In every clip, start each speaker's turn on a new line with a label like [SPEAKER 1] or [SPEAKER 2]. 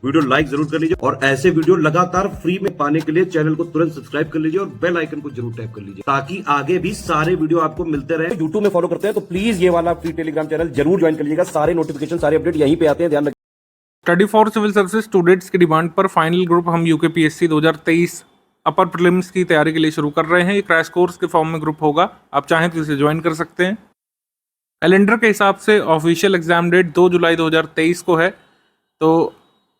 [SPEAKER 1] Video like जरूर कर लीजिए और ऐसे वीडियो लगातार फ्री में पाने के लिए चैनल को तुरंत सब्सक्राइब कर लीजिए और बेल आइकन को जरूर टैप कर लीजिए ताकि आगे भी सारे वीडियो आपको मिलते रहे। यूट्यूब में फॉलो करते हैं तो प्लीज ये वाला फ्री टेलीग्राम चैनल जरूर ज्वाइन कर लीजिएगा। सारे नोटिफिकेशन सारे अपडेट यहीं पे आते हैं, ध्यान रखिए।
[SPEAKER 2] Study for civil services students की डिमांड पर फाइनल ग्रुप हम यूकेपीएससी 2023 अपर प्रीलिम्स की तैयारी के लिए शुरू कर रहे हैं। ये क्रैश कोर्स के फॉर्म में ग्रुप होगा, आप चाहें तो इसे ज्वाइन कर सकते हैं। कैलेंडर के हिसाब से ऑफिशियल एग्जाम डेट 2 जुलाई 2023 को है, तो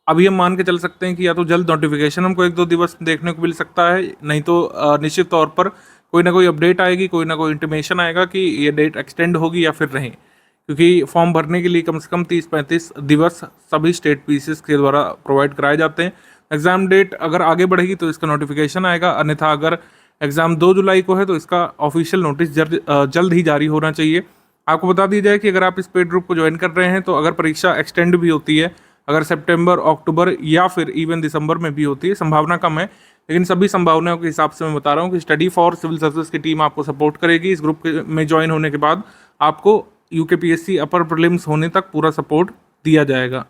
[SPEAKER 2] अभी हम मान के चल सकते हैं कि या तो जल्द नोटिफिकेशन हमको 1-2 दिवस देखने को मिल सकता है, नहीं तो निश्चित तौर पर कोई ना कोई अपडेट आएगी, कोई ना कोई इंटीमेशन आएगा कि ये डेट एक्सटेंड होगी या फिर नहीं, क्योंकि फॉर्म भरने के लिए कम से कम 30-35 दिवस सभी स्टेट पीसीएस के द्वारा प्रोवाइड कराए जाते हैं। एग्ज़ाम डेट अगर आगे बढ़ेगी तो इसका नोटिफिकेशन आएगा, अन्यथा अगर एग्ज़ाम 2 जुलाई को है तो इसका ऑफिशियल नोटिस जल्द ही जारी होना चाहिए। आपको बता दी जाए कि अगर आप इस पेड ग्रुप को ज्वाइन कर रहे हैं तो अगर परीक्षा एक्सटेंड भी होती है, अगर सितंबर, अक्टूबर या फिर इवन दिसंबर में भी होती है, संभावना कम है, लेकिन सभी संभावनाओं के हिसाब से मैं बता रहा हूँ कि स्टडी फॉर सिविल सर्विसेज की टीम आपको सपोर्ट करेगी। इस ग्रुप में ज्वाइन होने के बाद आपको यूकेपीएससी अपर प्रीलिम्स होने तक पूरा सपोर्ट दिया जाएगा।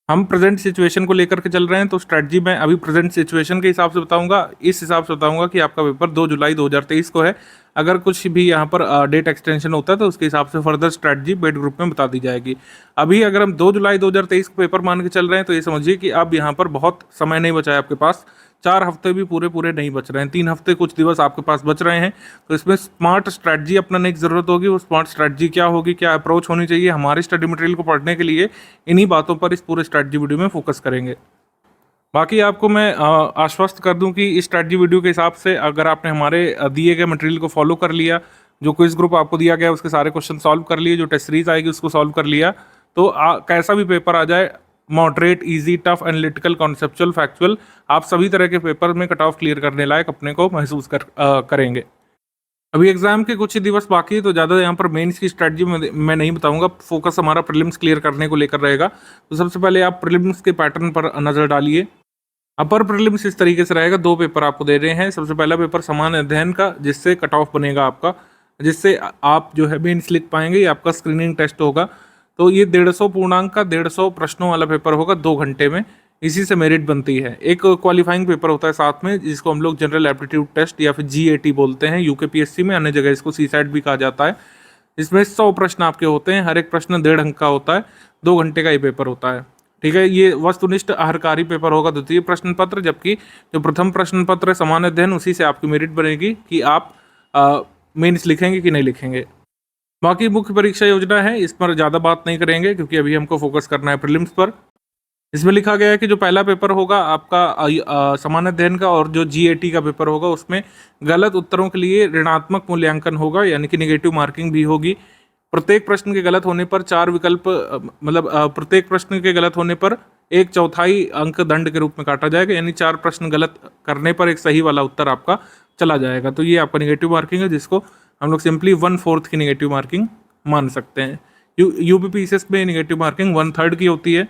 [SPEAKER 2] हम प्रेजेंट सिचुएशन को लेकर के चल रहे हैं, तो स्ट्रैटेजी मैं अभी प्रेजेंट सिचुएशन के हिसाब से बताऊंगा। इस हिसाब से बताऊंगा कि आपका पेपर 2 जुलाई 2023 को है। अगर कुछ भी यहाँ पर डेट एक्सटेंशन होता है तो उसके हिसाब से फर्दर स्ट्रैटेजी पेड ग्रुप में बता दी जाएगी। अभी अगर हम 2 जुलाई 2023 को पेपर मान के चल रहे हैं तो ये समझिए कि अब यहाँ पर बहुत समय नहीं बचा है आपके पास। 4 हफ्ते भी पूरे नहीं बच रहे हैं, 3 हफ्ते कुछ दिवस आपके पास बच रहे हैं। तो इसमें स्मार्ट स्ट्रैटेजी अपनाने की ज़रूरत होगी। वो स्मार्ट स्ट्रैटेजी क्या होगी, क्या अप्रोच होनी चाहिए हमारे स्टडी मटेरियल को पढ़ने के लिए, इन्हीं बातों पर इस पूरे स्ट्रैटेजी वीडियो में फोकस करेंगे। बाकी आपको मैं आश्वस्त कर दूं कि इस स्ट्रैटेजी वीडियो के हिसाब से अगर आपने हमारे दिए गए मटेरियल को फॉलो कर लिया, जो क्विज ग्रुप आपको दिया गया उसके सारे क्वेश्चन सॉल्व कर लिए, जो टेस्ट सीरीज आएगी उसको सॉल्व कर लिया, तो कैसा भी पेपर आ जाए, moderate, easy, tough, analytical, conceptual, factual, आप सभी तरह के पेपर में कट ऑफ क्लियर करने लायक अपने को महसूस करेंगे। अभी एग्जाम के कुछ ही दिवस बाकी है, तो ज़्यादा यहाँ पर मेंस की स्ट्रैटेजी मैं नहीं बताऊंगा, फोकस हमारा प्रीलिम्स क्लियर करने को लेकर रहेगा। तो सबसे पहले आप प्रीलिम्स के पैटर्न पर नज़र डालिए। अपर प्रीलिम्स इस तरीके से रहेगा, 2 पेपर आपको दे रहे हैं। सबसे पहला पेपर सामान्य अध्ययन का, जिससे कट ऑफ बनेगा आपका, जिससे आप जो है मेंस लिख पाएंगे। ये आपका स्क्रीनिंग टेस्ट होगा, तो ये 150 पूर्णांक का 150 प्रश्नों वाला पेपर होगा 2 घंटे में। इसी से मेरिट बनती है। एक क्वालिफाइंग पेपर होता है साथ में, जिसको हम लोग जनरल एप्टीट्यूड टेस्ट या फिर GAT बोलते हैं यूकेपीएससी में, अन्य जगह इसको CSAT भी कहा जाता है। इसमें 100 प्रश्न आपके होते हैं, हर एक प्रश्न 1.5 अंक का होता है, 2 घंटे का ये पेपर होता है। ठीक है, ये वस्तुनिष्ठ अहरकारी पेपर होगा, द्वितीय प्रश्न पत्र, जबकि जो प्रथम प्रश्न पत्र है सामान्य अध्ययन, उसी से आपकी मेरिट बनेगी कि आप मेंस लिखेंगे कि नहीं लिखेंगे। बाकी मुख्य परीक्षा योजना है, इस पर ज़्यादा बात नहीं करेंगे क्योंकि अभी हमको फोकस करना है प्रीलिम्स पर। इसमें लिखा गया है कि जो पहला पेपर होगा आपका सामान्य अध्ययन का और जो GAT का पेपर होगा, उसमें गलत उत्तरों के लिए ऋणात्मक मूल्यांकन होगा, यानी कि नेगेटिव मार्किंग भी होगी। प्रत्येक प्रश्न के गलत होने पर 4 विकल्प, मतलब प्रत्येक प्रश्न के गलत होने पर 1/4 अंक दंड के रूप में काटा जाएगा, यानी 4 प्रश्न गलत करने पर एक सही वाला उत्तर आपका चला जाएगा। तो ये आपका नेगेटिव मार्किंग है, जिसको हम लोग सिंपली 1/4 की नेगेटिव मार्किंग मान सकते हैं। यूपीपीसीएस में नेगेटिव मार्किंग 1/3 की होती है।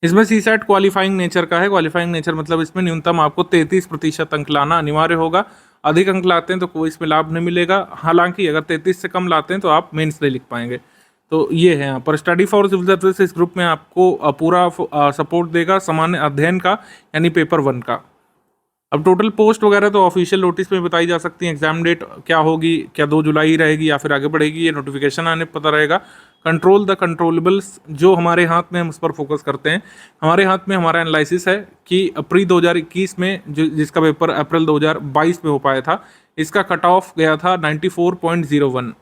[SPEAKER 2] इसमें CSAT क्वालिफाइंग नेचर का है। क्वालिफाइंग नेचर मतलब इसमें न्यूनतम आपको 33% अंक लाना अनिवार्य होगा। अधिक अंक लाते हैं तो कोई इसमें लाभ नहीं मिलेगा। हालांकि अगर 33 से कम लाते हैं तो आप मेंस नहीं लिख पाएंगे। तो ये है यहाँ पर स्टडी फॉर सिविल सर्विसेज, इस ग्रुप में आपको पूरा सपोर्ट देगा सामान्य अध्ययन का, यानी पेपर 1 का। अब टोटल पोस्ट वगैरह तो ऑफिशियल नोटिस में बताई जा सकती है। एग्जाम डेट क्या होगी, क्या 2 जुलाई रहेगी या फिर आगे बढ़ेगी, ये नोटिफिकेशन आने पर पता रहेगा। कंट्रोल द कंट्रोलेबल्स, जो हमारे हाथ में, हम उस पर फोकस करते हैं। हमारे हाथ में हमारा एनालिसिस है कि अप्रैल 2021 में जिसका पेपर अप्रैल 2022 में हो पाया था, इसका कट ऑफ गया था 94.01।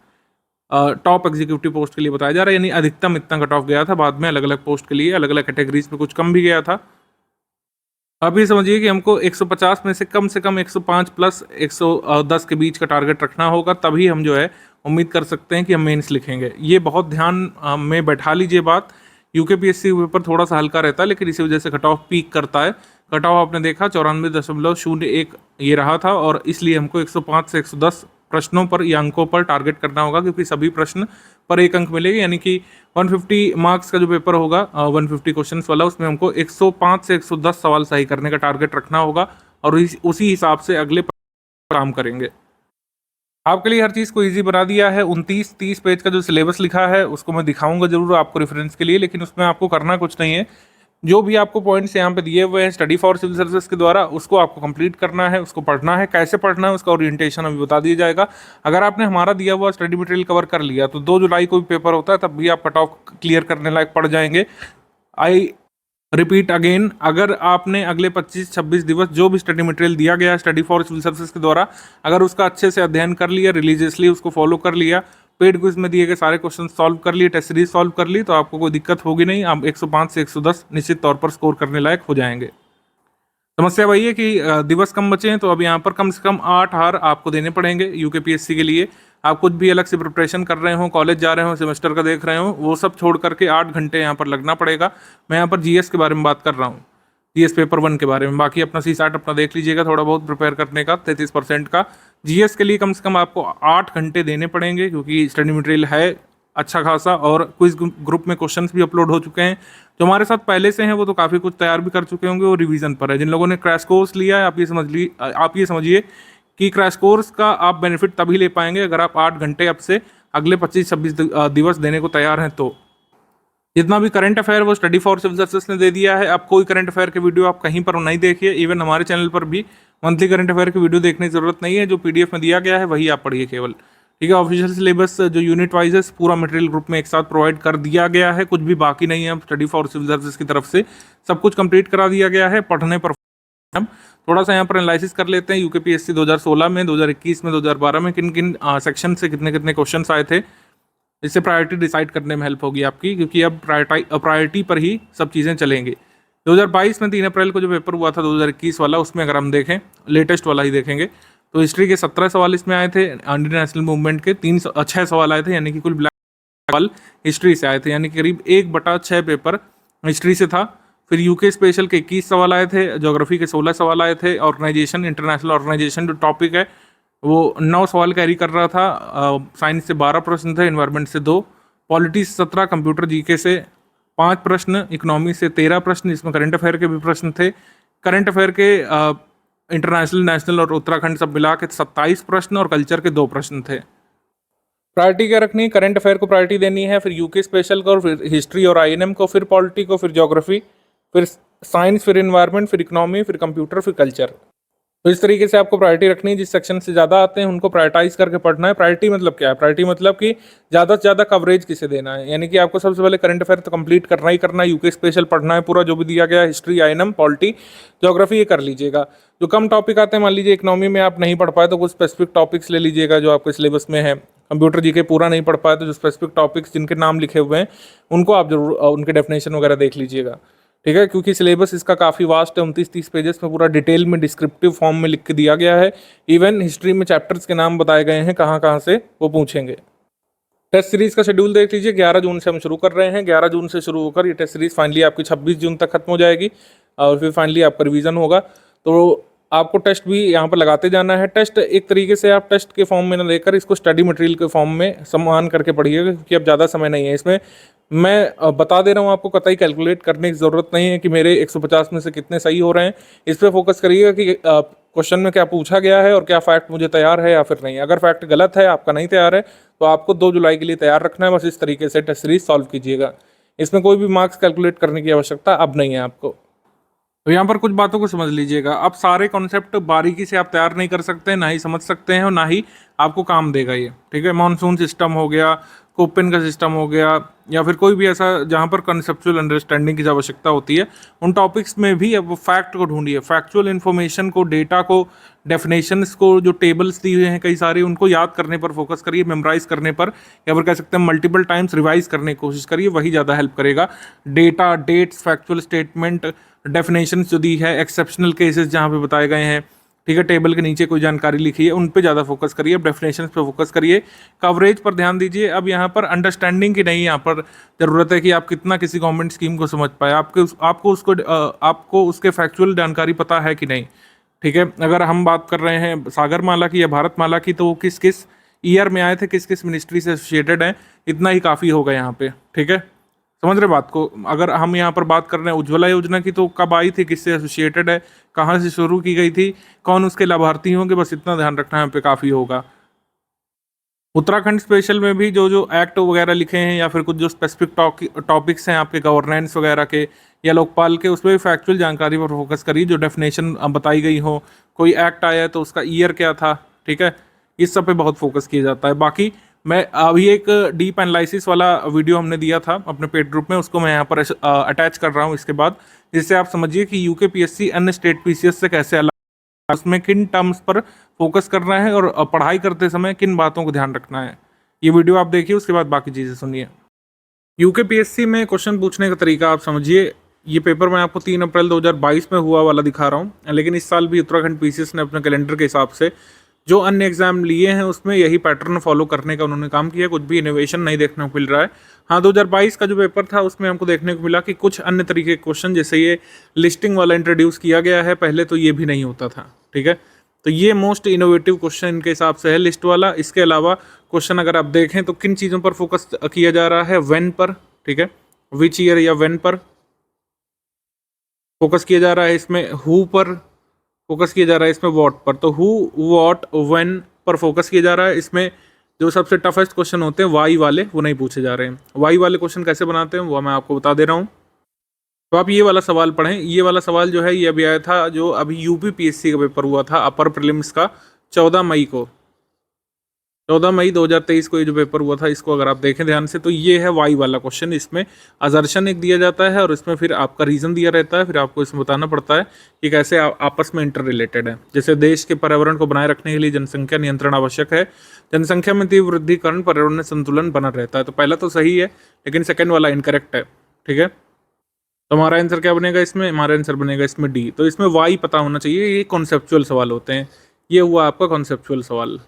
[SPEAKER 2] टॉप एग्जीक्यूटिव पोस्ट के लिए बताया जा रहा है, यानी अधिकतम इतना कट ऑफ गया था। बाद में अलग अलग पोस्ट के लिए अलग अलग कैटेगरीज में कुछ कम भी गया था। आप ये समझिए कि हमको 150 में से कम 105 प्लस 110 के बीच का टारगेट रखना होगा, तभी हम जो है उम्मीद कर सकते हैं कि हम मेंस लिखेंगे। ये बहुत ध्यान में बैठा लीजिए बात। यूकेपीएससी पेपर थोड़ा सा हल्का रहता है, लेकिन इसी वजह से कट ऑफ पीक करता है। कट ऑफ आपने देखा 94.01 ये रहा था, और इसलिए हमको 105 से 110 प्रश्नों पर या अंकों पर टारगेट करना होगा, क्योंकि सभी प्रश्न पर 1 अंक मिलेगा। यानी कि 150 मार्क्स का जो पेपर होगा 150 क्वेश्चंस वाला, उसमें हमको 105 से 110 सवाल सही करने का टारगेट रखना होगा, और उसी हिसाब से अगले काम करेंगे। आपके लिए हर चीज़ को इजी बना दिया है। 29-30 पेज का जो सिलेबस लिखा है उसको मैं दिखाऊंगा जरूर आपको रेफरेंस के लिए, लेकिन उसमें आपको करना कुछ नहीं है। जो भी आपको पॉइंट्स यहाँ पे दिए हुए हैं स्टडी फॉर सिविल सर्विसेज के द्वारा, उसको आपको कंप्लीट करना है, उसको पढ़ना है। कैसे पढ़ना है उसका ओरिएंटेशन अभी बता दिया जाएगा। अगर आपने हमारा दिया हुआ स्टडी मटेरियल कवर कर लिया तो 2 जुलाई को भी पेपर होता है, तब भी आप कट ऑफ क्लियर करने लायक पड़ जाएंगे। आई रिपीट अगेन, अगर आपने अगले 25-26 दिवस जो भी स्टडी मटेरियल दिया गया है स्टडी फॉर सिविल सर्विसेज के द्वारा, अगर उसका अच्छे से अध्ययन कर लिया, रिलीजियसली उसको फॉलो कर लिया, पेड क्विज में दिए गए सारे क्वेश्चन सॉल्व कर लिए, टेस्ट सीरीज सॉल्व कर ली, तो आपको कोई दिक्कत होगी नहीं। आप 105 से 110 निश्चित तौर पर स्कोर करने लायक हो जाएंगे। समस्या वही है कि दिवस कम बचे हैं, तो अब यहाँ पर कम से कम 8 हार आपको देने पड़ेंगे यूकेपीएससी के लिए। आप कुछ भी अलग से प्रिपरेशन कर रहे हो, कॉलेज जा रहे हो, सेमेस्टर का देख रहे हो, वो सब छोड़ करके 8 घंटे यहाँ पर लगना पड़ेगा। मैं यहाँ पर जीएस के बारे में बात कर रहा हूँ, जीएस पेपर 1 के बारे में। बाकी अपना CSAT अपना देख लीजिएगा, थोड़ा बहुत प्रिपेयर करने का 33% का। जीएस के लिए कम से कम आपको 8 घंटे देने पड़ेंगे, क्योंकि स्टडी मटेरियल है अच्छा खासा, और क्विज ग्रुप में क्वेश्चंस भी अपलोड हो चुके हैं। जो हमारे साथ पहले से हैं वो तो काफ़ी कुछ तैयार भी कर चुके होंगे, वो रिवीजन पर है। जिन लोगों ने क्रैश कोर्स लिया है, आप ये समझिए कि क्रैश कोर्स का आप बेनिफिट तभी ले पाएंगे अगर आप 8 घंटे अब से अगले 25-26 दिवस देने को तैयार हैं। तो जितना भी करंट अफेयर वो स्टडी फॉर सिविल सर्विसेज ने दे दिया है। अब कोई करंट अफेयर के वीडियो आप कहीं पर नहीं देखिए, इवन हमारे चैनल पर भी मंथली करंट अफेयर की वीडियो देखने की जरूरत नहीं है। जो PDF में दिया गया है वही आप पढ़िए केवल, ठीक है। ऑफिशियल सिलेबस जो यूनिट वाइज है पूरा मटेरियल ग्रुप में एक साथ प्रोवाइड कर दिया गया है, कुछ भी बाकी नहीं है। अब स्टडी फॉर सिविल सर्विसेज की तरफ से सब कुछ कंप्लीट करा दिया गया है। पढ़ने पर हम थोड़ा सा यहाँ पर एनालिसिस कर लेते हैं। यूकेपीएससी 2016 में, 2021 में, 2012 में किन किन सेक्शन से कितने कितने क्वेश्चन आए थे। इससे प्रायोरिटी डिसाइड करने में हेल्प होगी आपकी, क्योंकि अब प्रायोरिटी पर ही सब चीज़ें चलेंगी। 2022 में 3 अप्रैल को जो पेपर हुआ था 2021 वाला, उसमें अगर हम देखें, लेटेस्ट वाला ही देखेंगे, तो हिस्ट्री के 17 सवाल इसमें आए थे। इंडियन नेशनल मूवमेंट के 6 सवाल आए थे, यानी कि कुल ब्लैक सवाल हिस्ट्री से आए थे, यानी कि करीब 1/6 पेपर हिस्ट्री से था। फिर यूके स्पेशल के 21 सवाल आए थे, ज्योग्राफी के 16 सवाल आए थे। ऑर्गेनाइजेशन, इंटरनेशनल ऑर्गेनाइजेशन जो टॉपिक है वो 9 सवाल कैरी कर रहा था। साइंस से 12 प्रश्न थे, इन्वायरमेंट से 2, पॉलिटी से 17, कंप्यूटर जीके से 5 प्रश्न, इकोनॉमी से 13 प्रश्न, इसमें करंट अफेयर के भी प्रश्न थे। करंट अफेयर के इंटरनेशनल, नेशनल और उत्तराखंड सब मिला के 27 प्रश्न, और कल्चर के 2 प्रश्न थे। प्रायोरिटी क्या रखनी है? करंट अफेयर को प्रायोरिटी देनी है, फिर यूके स्पेशल को, फिर हिस्ट्री और INM को, फिर पॉलिटी को, फिर ज्योग्राफी, फिर साइंस, फिर इन्वायरमेंट, फिर इकोनॉमी, फिर कंप्यूटर, फिर कल्चर। तो इस तरीके से आपको प्रायोरिटी रखनी है। जिस सेक्शन से ज़्यादा आते हैं उनको प्रायोरिटाइज करके पढ़ना है। प्रायोरिटी मतलब क्या है? प्रायोरिटी मतलब कि ज़्यादा से ज़्यादा कवरेज किसे देना है, यानी कि आपको सबसे पहले करंट अफेयर तो कंप्लीट करना ही करना है, यूके स्पेशल पढ़ना है पूरा जो भी दिया गया है, हिस्ट्री, INM, पॉलिटी, ज्योग्राफी, ये कर लीजिएगा। जो कम टॉपिक आते हैं, मान लीजिए इकोनॉमी में आप नहीं पढ़ पाए तो कुछ स्पेसिफिक टॉपिक्स ले लीजिएगा जो आपके सिलेबस में है। कंप्यूटर जीके पूरा नहीं पढ़ पाए तो जो स्पेसिफिक टॉपिक्स जिनके नाम लिखे हुए हैं उनको आप जरूर उनके डेफिनेशन वगैरह देख लीजिएगा, ठीक है। क्योंकि सिलेबस इसका काफ़ी वास्ट है, 29-30 पेजेस में पूरा डिटेल में डिस्क्रिप्टिव फॉर्म में लिख के दिया गया है। इवन हिस्ट्री में चैप्टर्स के नाम बताए गए हैं, कहाँ कहाँ से वो पूछेंगे। टेस्ट सीरीज का शेड्यूल देख लीजिए, 11 जून से हम शुरू कर रहे हैं। 11 जून से शुरू होकर ये टेस्ट सीरीज फाइनली आपकी 26 जून तक खत्म हो जाएगी, और फिर फाइनली आपका रिवीजन होगा। तो आपको टेस्ट भी यहाँ पर लगाते जाना है। टेस्ट एक तरीके से आप टेस्ट के फॉर्म में ना लेकर इसको स्टडी मटेरियल के फॉर्म में सम्मान करके पढ़िएगा, क्योंकि अब ज़्यादा समय नहीं है इसमें। मैं बता दे रहा हूँ आपको, कतई कैलकुलेट करने की ज़रूरत नहीं है कि मेरे 150 में से कितने सही हो रहे हैं। इस पर फोकस करिएगा कि क्वेश्चन में क्या पूछा गया है और क्या फैक्ट मुझे तैयार है या फिर नहीं। अगर फैक्ट गलत है, आपका नहीं तैयार है, तो आपको 2 जुलाई के लिए तैयार रखना है। बस इस तरीके से टेस्ट सीरीज सॉल्व कीजिएगा। इसमें कोई भी मार्क्स कैलकुलेट करने की आवश्यकता अब नहीं है आपको। तो यहाँ पर कुछ बातों को समझ लीजिएगा। अब सारे कॉन्सेप्ट बारीकी से आप तैयार नहीं कर सकते, ना ही समझ सकते हैं, और ना ही आपको काम देगा ये, ठीक है। मॉनसून सिस्टम हो गया, कोपेन का सिस्टम हो गया, या फिर कोई भी ऐसा जहाँ पर कंसेप्चुअल अंडरस्टैंडिंग की आवश्यकता होती है, उन टॉपिक्स में भी अब फैक्ट को ढूंढिए, फैक्चुअल इन्फॉर्मेशन को, डेटा को, डेफिनेशंस को, जो टेबल्स दिए हुए हैं कई सारे, उनको याद करने पर फोकस करिए, मेमोराइज करने पर, या फिर कह सकते हैं मल्टीपल टाइम्स रिवाइज करने की कोशिश करिए, वही ज़्यादा हेल्प करेगा। Data, dates, factual statement, definitions जो दी है, एक्सेप्शनल केसेस जहाँ पे बताए गए हैं, ठीक है, टेबल के नीचे कोई जानकारी लिखी है, उन पे ज़्यादा फोकस करिए, डेफिनेशंस पे फोकस करिए, कवरेज पर ध्यान दीजिए। अब यहाँ पर अंडरस्टैंडिंग की नहीं, यहाँ पर ज़रूरत है कि आप कितना किसी गवर्नमेंट स्कीम को समझ पाए, आपको उसके फैक्चुअल जानकारी पता है कि नहीं, ठीक है। अगर हम बात कर रहे हैं सागरमाला की या भारतमाला की, तो वो किस किस ईयर में आए थे, किस किस मिनिस्ट्री से एसोसिएटेड हैं, इतना ही काफ़ी होगा यहाँ पे, ठीक है। समझ रहे बात को। अगर हम यहाँ पर बात कर रहे हैं उज्ज्वला योजना की, तो कब आई थी, किससे एसोसिएटेड है, कहाँ से शुरू की गई थी, कौन उसके लाभार्थी होंगे, बस इतना ध्यान रखना यहाँ पे काफ़ी होगा। उत्तराखंड स्पेशल में भी जो जो एक्ट वगैरह लिखे हैं या फिर कुछ जो स्पेसिफिक टॉपिक्स हैं आपके गवर्नेंस वगैरह के या लोकपाल के, उसमें भी फैक्चुअल जानकारी पर फोकस करिए, जो डेफिनेशन बताई गई हो। कोई एक्ट आया है तो उसका ईयर क्या था, ठीक है, इस सब पे बहुत फोकस किया जाता है। बाकी मैं अभी एक डीप एनालिसिस वाला वीडियो हमने दिया था अपने पेड ग्रुप में, उसको मैं यहाँ पर अटैच कर रहा हूँ इसके बाद, जिससे आप समझिए कि यूकेपीएससी अन्य स्टेट पीसीएस से कैसे अलग, उसमें किन टर्म्स पर फोकस करना है और पढ़ाई करते समय किन बातों को ध्यान रखना है। ये वीडियो आप देखिए, उसके बाद बाकी चीज़ें सुनिए। यूकेपीएससी में क्वेश्चन पूछने का तरीका आप समझिए। ये पेपर मैं आपको 3 अप्रैल 2022 में हुआ वाला दिखा रहा हूँ, लेकिन इस साल भी उत्तराखंड पीसीएस ने अपने कैलेंडर के हिसाब से जो अन्य एग्जाम लिए हैं उसमें यही पैटर्न फॉलो करने का उन्होंने काम किया। कुछ भी इनोवेशन नहीं देखने को मिल रहा है। हाँ, 2022 का जो पेपर था उसमें हमको देखने को मिला कि कुछ अन्य तरीके के क्वेश्चन, जैसे ये लिस्टिंग वाला इंट्रोड्यूस किया गया है, पहले तो ये भी नहीं होता था, ठीक है। तो ये मोस्ट इनोवेटिव क्वेश्चन इनके हिसाब से है, लिस्ट वाला। इसके अलावा क्वेश्चन अगर आप देखें तो किन चीज़ों पर फोकस किया जा रहा है, व्हेन पर, ठीक है, विच ईयर या व्हेन पर फोकस किया जा रहा है, इसमें हु पर फोकस किया जा रहा है, इसमें व्हाट पर। तो हु, व्हाट, व्हेन पर फोकस किया जा रहा है। इसमें जो सबसे टफेस्ट क्वेश्चन होते हैं वाई वाले, वो नहीं पूछे जा रहे हैं। वाई वाले क्वेश्चन कैसे बनाते हैं वो मैं आपको बता दे रहा हूँ। तो आप ये वाला सवाल पढ़ें। ये वाला सवाल जो है ये अभी आया था, जो अभी यूपी पीएससी का पेपर हुआ था अपर प्रीलिम्स का 14 मई को, 14 मई 2023 को ये जो पेपर हुआ था, इसको अगर आप देखें ध्यान से तो ये है वाई वाला क्वेश्चन। इसमें असर्शन एक दिया जाता है और इसमें फिर आपका रीज़न दिया रहता है, फिर आपको इसमें बताना पड़ता है कि कैसे आपस में इंटर रिलेटेड है। जैसे देश के पर्यावरण को बनाए रखने के लिए जनसंख्या नियंत्रण आवश्यक है, जनसंख्या में तीव्र वृद्धि के कारण पर्यावरण में संतुलन बना रहता है। तो पहला तो सही है, लेकिन सेकेंड वाला इनकरेक्ट है, ठीक है। तो हमारा आंसर क्या बनेगा इसमें, हमारा आंसर बनेगा इसमें डी। तो इसमें वाई पता होना चाहिए। ये कॉन्सेप्चुअल सवाल होते हैं। ये हुआ आपका कॉन्सेप्चुअल सवाल।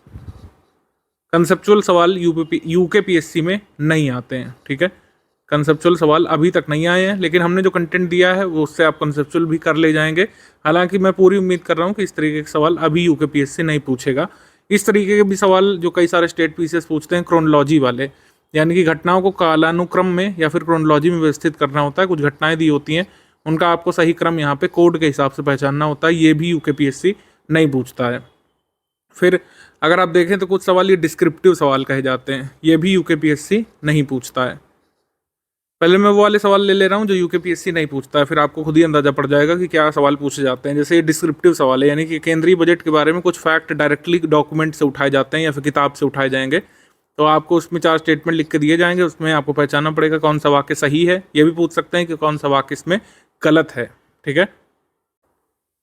[SPEAKER 2] कंसेप्चुअल सवाल यूकेपीएससी में नहीं आते हैं, ठीक है। कंसेप्चुअल सवाल अभी तक नहीं आए हैं, लेकिन हमने जो कंटेंट दिया है वो उससे आप कंसेप्चुअल भी कर ले जाएंगे। हालांकि मैं पूरी उम्मीद कर रहा हूँ कि इस तरीके के सवाल अभी यूकेपीएससी नहीं पूछेगा। इस तरीके के भी सवाल जो कई सारे स्टेट पीसीएस पूछते हैं, क्रोनोलॉजी वाले, यानी कि घटनाओं को कालानुक्रम में या फिर क्रोनोलॉजी में व्यवस्थित करना होता है। कुछ घटनाएं दी होती हैं, उनका आपको सही क्रम यहाँ पे कोड के हिसाब से पहचानना होता है। ये भी यूकेपीएससी नहीं पूछता है। फिर अगर आप देखें तो कुछ सवाल ये डिस्क्रिप्टिव सवाल कहे जाते हैं, ये भी यूकेपीएससी नहीं पूछता है। पहले मैं वो वाले सवाल ले ले रहा हूँ जो यूकेपीएससी नहीं पूछता है, फिर आपको खुद ही अंदाजा पड़ जाएगा कि क्या सवाल पूछे जाते हैं। जैसे ये डिस्क्रिप्टिव सवाल है, यानी कि केंद्रीय बजट के बारे में कुछ फैक्ट डायरेक्टली डॉक्यूमेंट से उठाए जाते हैं या फिर किताब से उठाए जाएंगे। तो आपको उसमें 4 स्टेटमेंट लिख के दिए जाएंगे, उसमें आपको पहचानना पड़ेगा कौन सा वाक्य सही है। ये भी पूछ सकते हैं कि कौन सा वाक्य इसमें गलत है, ठीक है।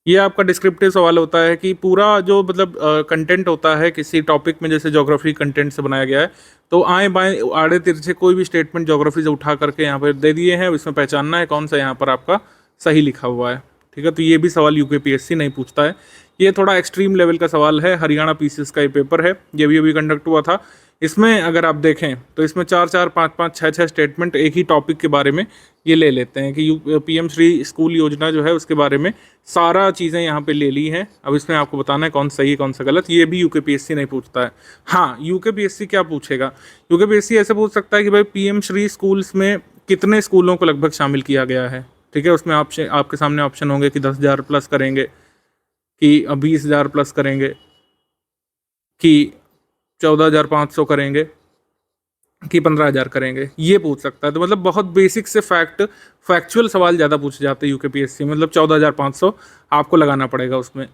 [SPEAKER 2] ये आपका डिस्क्रिप्टिव सवाल होता है कि पूरा जो मतलब कंटेंट होता है किसी टॉपिक में, जैसे ज्योग्राफी कंटेंट से बनाया गया है, तो आए बाएं आड़े तिरछे कोई भी स्टेटमेंट ज्योग्राफी से उठा करके यहाँ पर दे दिए हैं, इसमें पहचानना है कौन सा यहाँ पर आपका सही लिखा हुआ है, ठीक है। तो ये भी सवाल यूकेपीएससी नहीं पूछता है। ये थोड़ा एक्सट्रीम लेवल का सवाल है। हरियाणा पीसीएस का ये पेपर है, ये भी अभी कंडक्ट हुआ था। इसमें अगर आप देखें तो इसमें 4-4, 5-5, 6-6 स्टेटमेंट एक ही टॉपिक के बारे में ये ले लेते हैं कि पीएम श्री स्कूल योजना जो है उसके बारे में सारा चीज़ें यहाँ पे ले ली हैं। अब इसमें आपको बताना है कौन सही कौन सा गलत। ये भी यूकेपीएससी नहीं पूछता है। हाँ, यूकेपीएससी क्या पूछेगा, यूकेपीएससी ऐसे पूछ सकता है कि भाई पीएम श्री स्कूल्स में कितने स्कूलों को लगभग शामिल किया गया है, ठीक है। उसमें ऑप्शन आपके सामने ऑप्शन होंगे कि 10,000 प्लस करेंगे, कि 20,000 प्लस करेंगे, कि 14,500 करेंगे, कि 15,000 करेंगे। ये पूछ सकता है। तो मतलब बहुत बेसिक से फैक्चुअल सवाल ज़्यादा पूछे जाते हैं यूकेपीएससी में। मतलब 14,500 आपको लगाना पड़ेगा उसमें।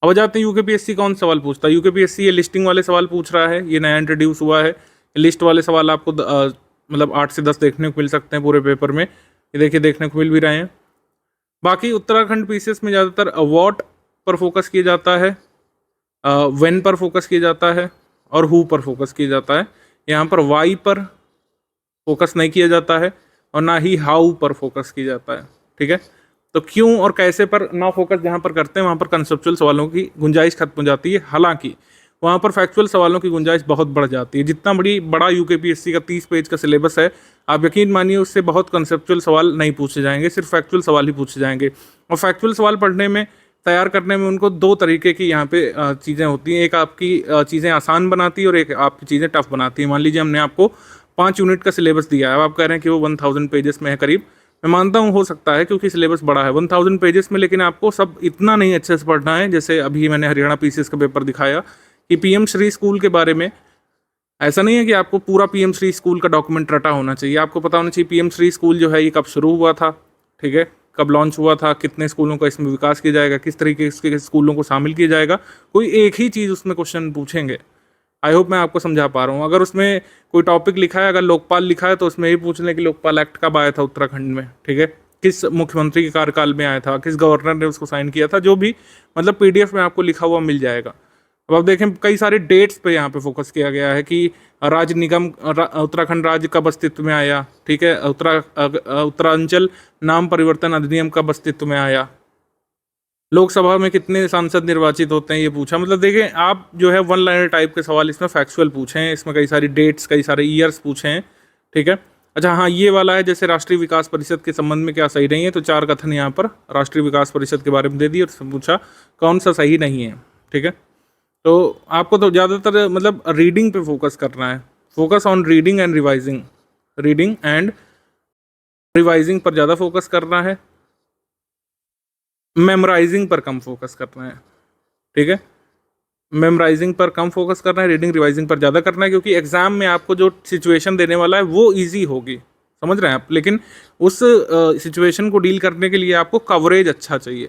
[SPEAKER 2] अब जाते हैं यूकेपीएससी कौन सवाल पूछता है। यूकेपीएससी ये लिस्टिंग वाले सवाल पूछ रहा है, ये नया इंट्रोड्यूस हुआ है। लिस्ट वाले सवाल आपको मतलब 8 से 10 देखने को मिल सकते हैं पूरे पेपर में। ये देखिए देखने को मिल भी रहे हैं। बाकी उत्तराखंड पीसीएस में ज़्यादातर व्हाट पर फोकस किया जाता है, व्हेन पर फोकस किया जाता है और हु पर फोकस किया जाता है। यहाँ पर वाई पर फोकस नहीं किया जाता है और ना ही हाउ पर फोकस किया जाता है, ठीक है। तो क्यों और कैसे पर ना फोकस जहाँ पर करते हैं वहाँ पर कंसेप्चुअल सवालों की गुंजाइश खत्म हो जाती है। हालांकि वहाँ पर फैक्चुअल सवालों की गुंजाइश बहुत बढ़ जाती है। जितना बड़ा यूकेपीएससी का 30 पेज का सिलेबस है, आप यकीन मानिए उससे बहुत कंसेप्चुअल सवाल नहीं पूछे जाएंगे, सिर्फ फैक्चुअल सवाल ही पूछे जाएंगे। और फैक्चुअल सवाल पढ़ने में, तैयार करने में उनको 2 तरीके की यहाँ पे चीज़ें होती हैं। एक आपकी चीज़ें आसान बनाती है और एक आपकी चीज़ें टफ बनाती है। मान लीजिए हमने आपको 5 यूनिट का सिलेबस दिया है, अब आप कह रहे हैं कि वो 1000 पेजेस में है करीब। मैं मानता हूँ हो सकता है क्योंकि सिलेबस बड़ा है 1000 पेजेस में, लेकिन आपको सब इतना नहीं अच्छे से पढ़ना है। जैसे अभी मैंने हरियाणा पीसीएस का पेपर दिखाया कि पीएम श्री स्कूल के बारे में ऐसा नहीं है कि आपको पूरा पीएम श्री स्कूल का डॉक्यूमेंट रटा होना चाहिए, आपको पता होना चाहिए पीएम श्री स्कूल जो है ये कब शुरू हुआ था, ठीक है, कब लॉन्च हुआ था, कितने स्कूलों का इसमें विकास किया जाएगा, किस तरीके के स्कूलों को शामिल किया जाएगा। कोई एक ही चीज़ उसमें क्वेश्चन पूछेंगे। आई होप मैं आपको समझा पा रहा हूँ। अगर उसमें कोई टॉपिक लिखा है, अगर लोकपाल लिखा है, तो उसमें ये पूछ लें कि लोकपाल एक्ट कब आया था उत्तराखंड में, ठीक है, किस मुख्यमंत्री के कार्यकाल में आया था, किस गवर्नर ने उसको साइन किया था, जो भी मतलब पीडीएफ में आपको लिखा हुआ मिल जाएगा। अब आप देखें कई सारे डेट्स पे यहाँ पे फोकस किया गया है कि राज्य निगम उत्तराखंड राज्य कब अस्तित्व में आया, ठीक है, उत्तरांचल नाम परिवर्तन अधिनियम कब अस्तित्व में आया, लोकसभा में कितने सांसद निर्वाचित होते हैं, ये पूछा। मतलब देखें आप जो है वन लाइनर टाइप के सवाल इसमें फैक्चुअल पूछे हैं, इसमें कई सारी डेट्स, कई सारे ईयर्स पूछे हैं, ठीक है। अच्छा हाँ, ये वाला है जैसे राष्ट्रीय विकास परिषद के संबंध में क्या सही नहीं है, तो 4 कथन यहाँ पर राष्ट्रीय विकास परिषद के बारे में दे दिए और पूछा कौन सा सही नहीं है, ठीक है। तो आपको तो ज़्यादातर मतलब रीडिंग पे फोकस करना है, focus on reading and revising, reading and revising पर ज़्यादा फोकस करना है, मेमोराइजिंग पर कम फोकस करना है, ठीक है। मेमोराइजिंग पर कम फोकस करना है, रीडिंग रिवाइजिंग पर ज़्यादा करना है, क्योंकि एग्जाम में आपको जो सिचुएशन देने वाला है वो इजी होगी, समझ रहे हैं आप। लेकिन उस सिचुएशन को डील करने के लिए आपको कवरेज अच्छा चाहिए,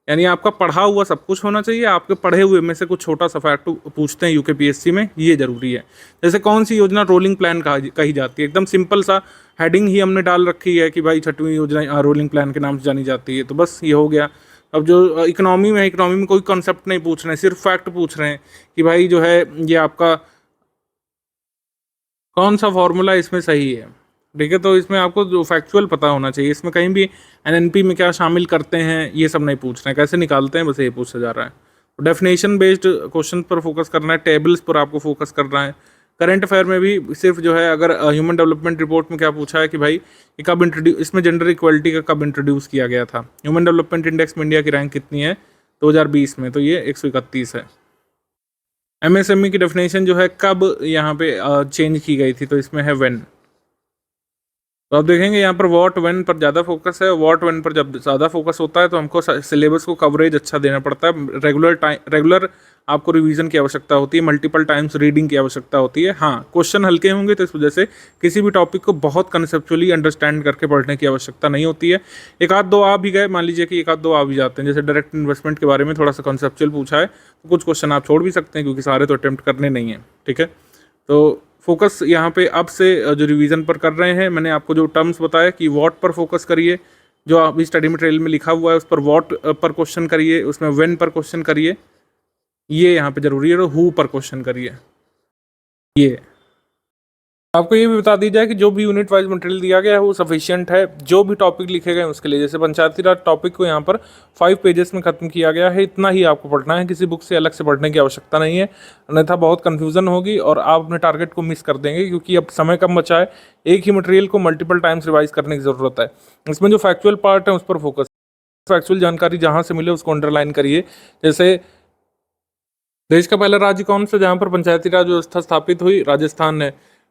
[SPEAKER 2] यानी आपका पढ़ा हुआ सब कुछ होना चाहिए, आपके पढ़े हुए में से कुछ छोटा सा फैक्ट पूछते हैं यूकेपीएससी में, ये जरूरी है। जैसे कौन सी योजना रोलिंग प्लान कही जाती है, एकदम सिंपल सा हेडिंग ही हमने डाल रखी है कि भाई 6वीं योजना रोलिंग प्लान के नाम से जानी जाती है, तो बस ये हो गया। अब जो इकोनॉमी में कोई कॉन्सेप्ट नहीं पूछ रहे हैं, सिर्फ फैक्ट पूछ रहे हैं कि भाई जो है ये आपका कौन सा फॉर्मूला इसमें सही है, ठीक है। तो इसमें आपको जो फैक्चुअल पता होना चाहिए, इसमें कहीं भी एनएनपी में क्या शामिल करते हैं ये सब नहीं पूछ रहे हैं, कैसे निकालते हैं बस ये पूछा जा रहा है। तो डेफिनेशन बेस्ड क्वेश्चन पर फोकस करना है, टेबल्स पर आपको फोकस करना है। करंट अफेयर में भी सिर्फ जो है अगर ह्यूमन डेवलपमेंट रिपोर्ट में क्या पूछा है कि भाई ये कब इसमें जेंडर इक्वलिटी का कब इंट्रोड्यूस किया गया था, ह्यूमन डेवलपमेंट इंडेक्स में इंडिया की रैंक कितनी है 2020 में, तो ये 131 है। एमएसएमई की डेफिनेशन जो है कब यहाँ पे चेंज की गई थी, तो इसमें है व्हेन। तो आप देखेंगे यहाँ पर वॉट व्हेन पर ज़्यादा फोकस है, वॉट व्हेन पर जब ज़्यादा फोकस होता है तो हमको सिलेबस को कवरेज अच्छा देना पड़ता है, रेगुलर आपको रिवीजन की आवश्यकता होती है, मल्टीपल टाइम्स रीडिंग की आवश्यकता होती है। हाँ, क्वेश्चन हल्के होंगे तो इस वजह से किसी भी टॉपिक को बहुत कंसेप्चुअली अंडरस्टैंड करके पढ़ने की आवश्यकता नहीं होती है। एक आध दो आ भी गए, मान लीजिए कि एक आध दो आ भी जाते हैं, जैसे डायरेक्ट इन्वेस्टमेंट के बारे में थोड़ा सा कंसेप्चुअल पूछा है तो कुछ क्वेश्चन आप छोड़ भी सकते हैं, क्योंकि सारे तो अटेम्प्ट करने नहीं हैं, ठीक है। तो फोकस यहाँ पे अब से जो रिवीजन पर कर रहे हैं, मैंने आपको जो टर्म्स बताया कि वॉट पर फोकस करिए, जो अभी स्टडी मटेरियल में लिखा हुआ है उस पर वॉट पर क्वेश्चन करिए, उसमें व्हेन पर क्वेश्चन करिए, ये यहाँ पे जरूरी है, और हु पर क्वेश्चन करिए। ये आपको ये भी बता दी जाए कि जो भी यूनिट वाइज मटेरियल दिया गया है वो सफिशिएंट है, जो भी टॉपिक लिखे गए हैं उसके लिए। जैसे पंचायती राज टॉपिक को यहाँ पर 5 पेजेस में खत्म किया गया है, इतना ही आपको पढ़ना है, किसी बुक से अलग से पढ़ने की आवश्यकता नहीं है, अन्यथा बहुत कन्फ्यूजन होगी और आप अपने टारगेट को मिस कर देंगे, क्योंकि अब समय कम बचा है, एक ही मटेरियल को मल्टीपल टाइम्स रिवाइज करने की ज़रूरत है। इसमें जो फैक्चुअल पार्ट है उस पर फोकस, फैक्चुअल जानकारी जहाँ से मिले उसको अंडरलाइन करिए। जैसे देश का पहला राज्य कौन सा जहाँ पर पंचायती राज व्यवस्था स्थापित हुई, राजस्थान है,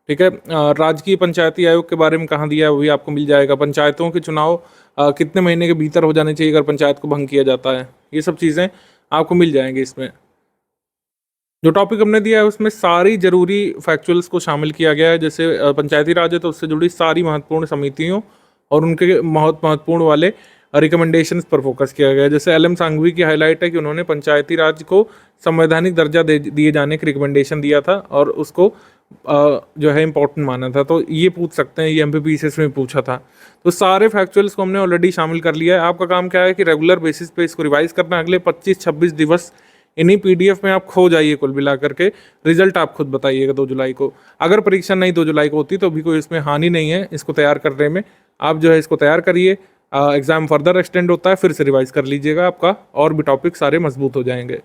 [SPEAKER 2] ठीक है। राजकीय पंचायती आयोग के बारे में कहाँ दिया है वो भी आपको मिल जाएगा। पंचायतों के चुनाव कितने महीने के भीतर हो जाने चाहिए अगर पंचायत को भंग किया जाता है, ये सब चीज़ें आपको मिल जाएंगी। इसमें जो टॉपिक हमने दिया है उसमें सारी जरूरी फैक्चुअल्स को शामिल किया गया है। जैसे पंचायती राज है तो उससे जुड़ी सारी महत्वपूर्ण समितियों और उनके महत्वपूर्ण वाले रिकमेंडेशंस पर फोकस किया गया है। जैसे एल एम सांघवी की हाईलाइट है कि उन्होंने पंचायती राज को संवैधानिक दर्जा दिए जाने की रिकमेंडेशन दिया था और उसको जो है इम्पोर्टेंट माना था, तो ये पूछ सकते हैं, ये एमपीपीसीएस में पूछा था। तो सारे फैक्चुअल्स को हमने ऑलरेडी शामिल कर लिया है। आपका काम क्या है कि रेगुलर बेसिस पे इसको रिवाइज करना। अगले 25-26 दिवस इन्हीं पीडीएफ में आप खो जाइए, कुल मिला करके रिजल्ट आप खुद बताइएगा 2 जुलाई को। अगर परीक्षा नहीं 2 जुलाई को होती तो भी कोई इसमें हानि नहीं है इसको तैयार करने में। आप जो है इसको तैयार करिए, एग्जाम फर्दर एक्सटेंड होता है फिर से रिवाइज कर लीजिएगा, आपका और भी टॉपिक सारे मजबूत हो जाएंगे।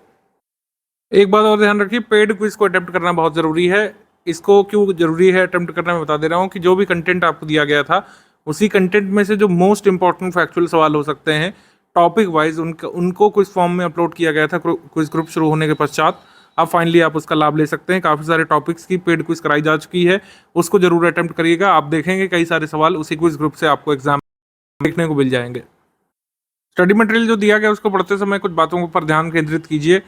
[SPEAKER 2] एक बात और ध्यान रखिए, पेड क्विज को अटेम्प्ट करना बहुत ज़रूरी है। इसको क्यों ज़रूरी है अटेम्प्ट करना मैं बता दे रहा हूँ कि जो भी कंटेंट आपको दिया गया था उसी कंटेंट में से जो मोस्ट इंपॉर्टेंट फैक्चुअल सवाल हो सकते हैं टॉपिक वाइज उनको क्विज फॉर्म में अपलोड किया गया था क्विज ग्रुप शुरू होने के पश्चात। अब फाइनली आप उसका लाभ ले सकते हैं। काफ़ी सारे टॉपिक्स की पेड क्विज कराई जा चुकी है, उसको जरूर अटेम्प्ट करिएगा। आप देखेंगे कई सारे सवाल उसी क्विज ग्रुप से आपको एग्जाम देखने को मिल जाएंगे। स्टडी मटेरियल जो दिया गया उसको पढ़ते समय कुछ बातों पर ध्यान केंद्रित कीजिए।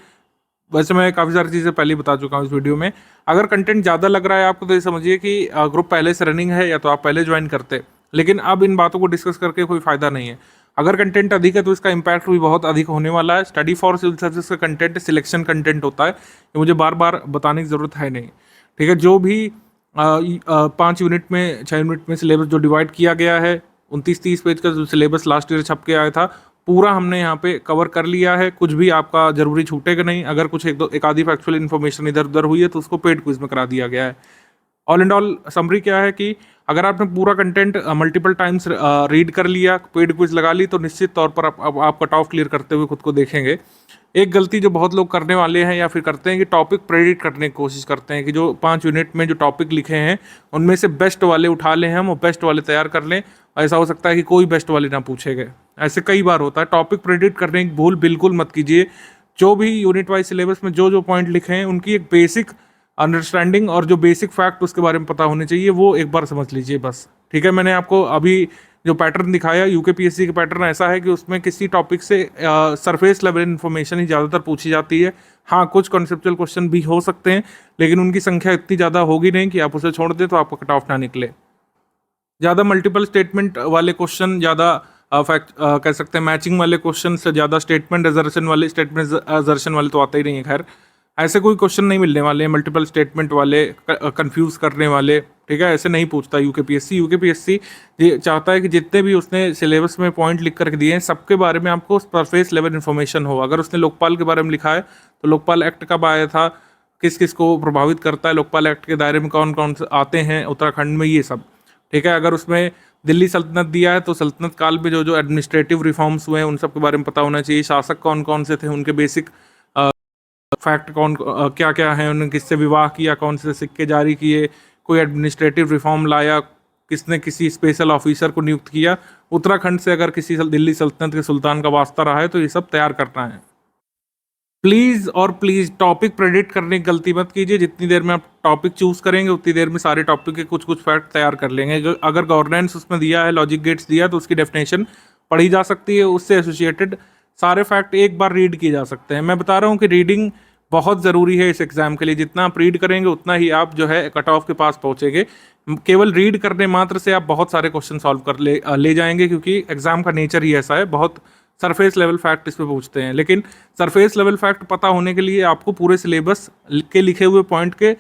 [SPEAKER 2] वैसे मैं काफ़ी सारी चीज़ें पहले ही बता चुका हूँ इस वीडियो में। अगर कंटेंट ज़्यादा लग रहा है आपको तो ये समझिए कि ग्रुप पहले से रनिंग है या तो आप पहले ज्वाइन करते, लेकिन अब इन बातों को डिस्कस करके कोई फ़ायदा नहीं है। अगर कंटेंट अधिक है तो इसका इम्पैक्ट भी बहुत अधिक होने वाला है। स्टडी फॉर सिविल सर्विसेज का कंटेंट सिलेक्शन कंटेंट होता है, ये मुझे बार बार बताने की ज़रूरत है नहीं। ठीक है, जो भी 5 यूनिट में 6 यूनिट में सिलेबस जो डिवाइड किया गया है, 29-30 पेज का जो सिलेबस लास्ट ईयर छप के आया था, पूरा हमने यहाँ पे कवर कर लिया है। कुछ भी आपका जरूरी छूटेगा नहीं। अगर कुछ एक आधी फैक्चुअल इन्फॉर्मेशन इधर उधर हुई है तो उसको पेड क्विज में करा दिया गया है। ऑल एंड ऑल समरी क्या है कि अगर आपने पूरा कंटेंट मल्टीपल टाइम्स रीड कर लिया, पेड क्विज लगा ली, तो निश्चित तौर पर आप कट ऑफ क्लियर करते हुए खुद को देखेंगे। एक गलती जो बहुत लोग करने वाले हैं या फिर करते हैं कि टॉपिक प्रेडिक्ट करने की कोशिश करते हैं कि जो 5 यूनिट में जो टॉपिक लिखे हैं उनमें से बेस्ट वाले उठा लें हम और बेस्ट वाले तैयार कर लें। ऐसा हो सकता है कि कोई बेस्ट वाले ना पूछे गए। ऐसे कई बार होता है। टॉपिक प्रेडिक्ट करने की भूल बिल्कुल मत कीजिए। जो भी यूनिट वाइज सिलेबस में जो पॉइंट लिखे हैं उनकी एक बेसिक अंडरस्टैंडिंग और जो बेसिक फैक्ट उसके बारे में पता होने चाहिए, वो एक बार समझ लीजिए बस। ठीक है, मैंने आपको अभी जो पैटर्न दिखाया यूकेपीएससी का पैटर्न ऐसा है कि उसमें किसी टॉपिक से सरफेस लेवल इन्फॉर्मेशन ही ज़्यादातर पूछी जाती है। हाँ, कुछ कॉन्सेप्चुअल क्वेश्चन भी हो सकते हैं, लेकिन उनकी संख्या इतनी ज़्यादा होगी नहीं कि आप उसे छोड़ दें तो आपका कट ऑफ ना निकले। ज़्यादा मल्टीपल स्टेटमेंट वाले क्वेश्चन, ज़्यादा फैक्ट कह सकते हैं मैचिंग वाले क्वेश्चन से ज़्यादा स्टेटमेंट एजर्शन वाले तो आते ही नहीं है। खैर, ऐसे कोई क्वेश्चन नहीं मिलने वाले मल्टीपल स्टेटमेंट वाले, कंफ्यूज करने वाले। ठीक है, ऐसे नहीं पूछता यूकेपीएससी। यूकेपीएससी ये चाहता है कि जितने भी उसने सिलेबस में पॉइंट लिख करके दिए हैं सबके बारे में आपको सरफेस लेवल इन्फॉर्मेशन हो। अगर उसने लोकपाल के बारे में लिखा है तो लोकपाल एक्ट कब आया था, किस किस को प्रभावित करता है, लोकपाल एक्ट के दायरे में कौन कौन से आते हैं उत्तराखंड में, ये सब। ठीक है, अगर उसमें दिल्ली सल्तनत दिया है तो सल्तनत काल में जो एडमिनिस्ट्रेटिव रिफॉर्म्स हुए हैं उन सब के बारे में पता होना चाहिए। शासक कौन कौन से थे, उनके बेसिक फैक्ट क्या क्या है, उन्होंने किससे विवाह किया, कौन से सिक्के जारी किए, कोई एडमिनिस्ट्रेटिव रिफॉर्म लाया, किसने किसी स्पेशल ऑफिसर को नियुक्त किया, उत्तराखंड से अगर किसी दिल्ली सल्तनत के सुल्तान का वास्ता रहा है तो ये सब तैयार करना है। प्लीज़ टॉपिक प्रेडिक्ट करने की गलती मत कीजिए। जितनी देर में आप टॉपिक चूज करेंगे उतनी देर में सारे टॉपिक के कुछ कुछ फैक्ट तैयार कर लेंगे। अगर गवर्नेंस उसमें दिया है, लॉजिक गेट्स दिया, तो उसकी डेफिनेशन पढ़ी जा सकती है। उससे एसोसिएटेड सारे फैक्ट एक बार रीड किए जा सकते हैं। मैं बता रहा हूँ कि रीडिंग बहुत ज़रूरी है इस एग्ज़ाम के लिए। जितना आप रीड करेंगे उतना ही आप जो है कट ऑफ के पास पहुँचेंगे। केवल रीड करने मात्र से आप बहुत सारे क्वेश्चन सॉल्व कर ले जाएंगे, क्योंकि एग्ज़ाम का नेचर ही ऐसा है। बहुत सरफेस लेवल फैक्ट इसमें पूछते हैं, लेकिन सरफेस लेवल फैक्ट पता होने के लिए आपको पूरे सिलेबस के लिखे हुए पॉइंट के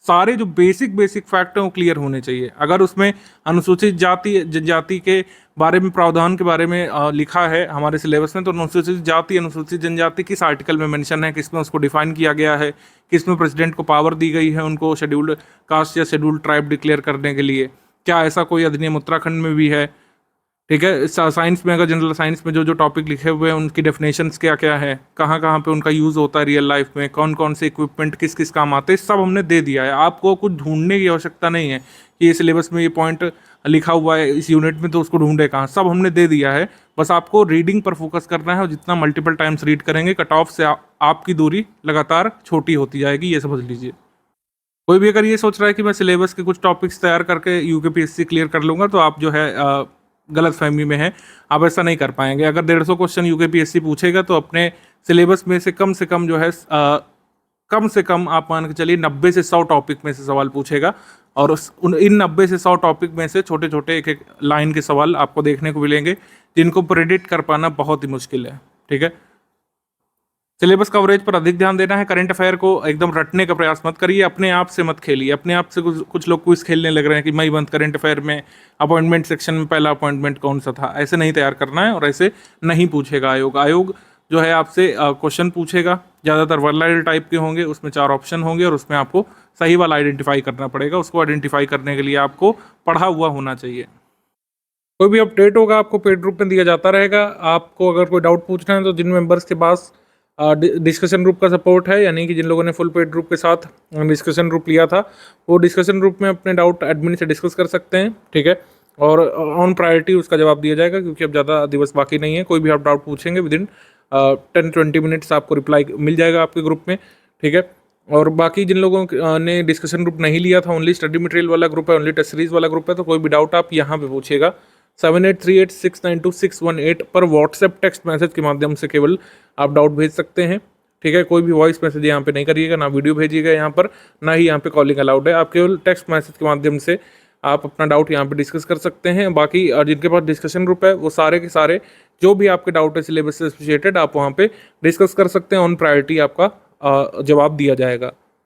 [SPEAKER 2] सारे जो बेसिक फैक्ट हैं वो क्लियर होने चाहिए। अगर उसमें अनुसूचित जाति जनजाति के बारे में, प्रावधान के बारे में लिखा है हमारे सिलेबस में, तो अनुसूचित जाति अनुसूचित जनजाति किस आर्टिकल में मेंशन है, किसमें उसको डिफाइन किया गया है, किसमें प्रेसिडेंट को पावर दी गई है उनको शेड्यूल्ड कास्ट या शेड्यूल्ड ट्राइब डिक्लेयर करने के लिए, क्या ऐसा कोई अधिनियम उत्तराखंड में भी है। ठीक है, साइंस में अगर जनरल साइंस में जो टॉपिक लिखे हुए हैं उनकी डेफिनेशंस क्या क्या है, कहाँ कहाँ पे उनका यूज़ होता है रियल लाइफ में, कौन कौन से इक्विपमेंट किस किस काम आते हैं, सब हमने दे दिया है। आपको कुछ ढूंढने की आवश्यकता नहीं है कि ये सिलेबस में ये पॉइंट लिखा हुआ है इस यूनिट में तो उसको ढूंढे कहाँ, सब हमने दे दिया है। बस आपको रीडिंग पर फोकस करना है और जितना मल्टीपल टाइम्स रीड करेंगे कट ऑफ से आपकी दूरी लगातार छोटी होती जाएगी, ये समझ लीजिए। कोई भी अगर ये सोच रहा है कि मैं सिलेबस के कुछ टॉपिक्स तैयार करके यूकेपीएससी क्लियर कर लूँगा, तो आप जो है गलत फहमी में है। आप ऐसा नहीं कर पाएंगे। अगर 150 क्वेश्चन यूकेपीएससी पूछेगा तो अपने सिलेबस में से कम जो है कम से कम आप मान के चलिए 90 से 100 टॉपिक में से सवाल पूछेगा, और इन 90 से 100 टॉपिक में से छोटे छोटे एक एक लाइन के सवाल आपको देखने को मिलेंगे जिनको प्रेडिक्ट कर पाना बहुत ही मुश्किल है। ठीक है, सिलेबस कवरेज पर अधिक ध्यान देना है। करंट अफेयर को एकदम रटने का प्रयास मत करिए, अपने आप से मत खेलिए। अपने आप से कुछ लोग क्विज खेलने लग रहे हैं कि मई मंथ करंट अफेयर में अपॉइंटमेंट सेक्शन में पहला अपॉइंटमेंट कौन सा था। ऐसे नहीं तैयार करना है और ऐसे नहीं पूछेगा आयोग जो है आपसे क्वेश्चन पूछेगा, ज़्यादातर वर्लाइल टाइप के होंगे, उसमें 4 ऑप्शन होंगे और उसमें आपको सही वाला आइडेंटिफाई करना पड़ेगा। उसको आइडेंटिफाई करने के लिए आपको पढ़ा हुआ होना चाहिए। कोई भी अपडेट होगा आपको पेड ग्रुप में दिया जाता रहेगा। आपको अगर कोई डाउट पूछना है तो जिन मेंबर्स के पास डिस्कशन ग्रुप का सपोर्ट है, यानी कि जिन लोगों ने फुल पेड ग्रुप के साथ डिस्कशन ग्रुप लिया था, वो डिस्कशन ग्रुप में अपने डाउट एडमिन से डिस्कस कर सकते हैं। ठीक है, और ऑन प्रायोरिटी उसका जवाब दिया जाएगा, क्योंकि अब ज़्यादा दिवस बाकी नहीं है। कोई भी आप डाउट पूछेंगे विदिन 10-20 मिनट्स आपको रिप्लाई मिल जाएगा आपके ग्रुप में। ठीक है, और बाकी जिन लोगों ने डिस्कशन ग्रुप नहीं लिया था, ओनली स्टडी मटेरियल वाला ग्रुप है, ओनली टेस्ट सीरीज वाला ग्रुप है, तो कोई भी डाउट आप यहाँ पे पूछिएगा। 7838692618 पर व्हाट्सएप टेक्स्ट मैसेज के माध्यम से केवल आप डाउट भेज सकते हैं। ठीक है, कोई भी वॉइस मैसेज यहाँ पे नहीं करिएगा, ना वीडियो भेजिएगा यहाँ पर, ना ही यहाँ पे कॉलिंग अलाउड है। आप केवल टेक्स्ट मैसेज के माध्यम से आप अपना डाउट यहाँ पे डिस्कस कर सकते हैं। बाकी जिनके पास डिस्कशन ग्रुप है वो सारे के सारे जो भी आपके डाउट है सिलेबस से एसोसिएटेड आप वहाँ पे डिस्कस कर सकते हैं, ऑन प्रायोरिटी आपका जवाब दिया जाएगा।